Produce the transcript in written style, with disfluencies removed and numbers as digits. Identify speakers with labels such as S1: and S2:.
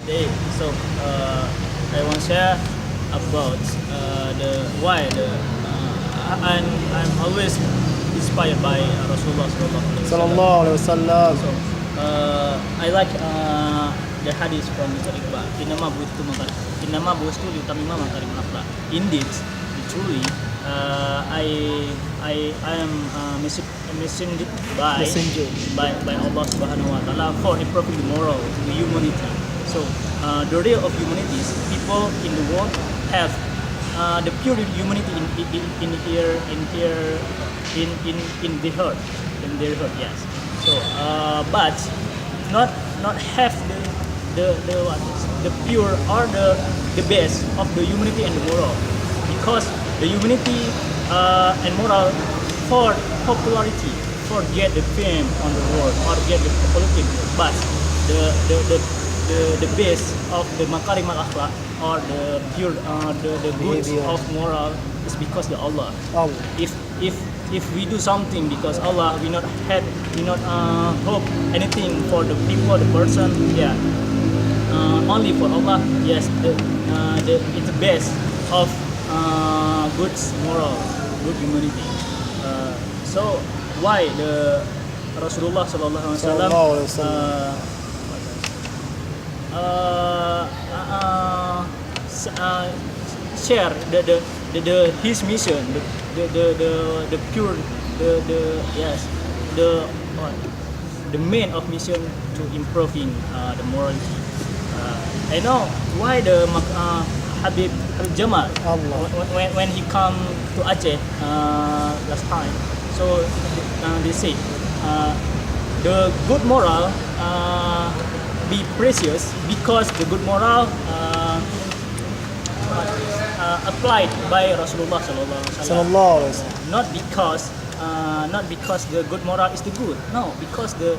S1: day. So I want to share about the why I'm always inspired by Rasulullah
S2: Sallallahu Alaihi Wasallam.
S1: So I like the hadith from Mr. Iqbal. Inama buistu liutamima makarimul akhlak. Indeed, truly, I am missioned by Allah Subhanahu Wa Taala for improving the moral to humanity. So the real of humanities, people in the world have the pure humanity in their heart, yes. So but not have the pure or the best of the humanity and the moral, because the humanity and moral for popularity, for get the fame on the world or get the popularity, but the base of the makarim al akhlak or the pure the goods of moral is because the Allah. If we do something because Allah, we not hope anything for the people, the person, yeah, only for Allah, yes, it's the best of good moral, good humanity. So why the Rasulullah Sallallahu Alaihi Wasallam share his mission, the pure, the main of mission to improving the morality. I know why the Habib Jamal when he come to Aceh last time. So they say the good moral be precious because the good moral applied by Rasulullah Sallallahu Alaihi Wasallam. Not because the good moral is the good. No, because the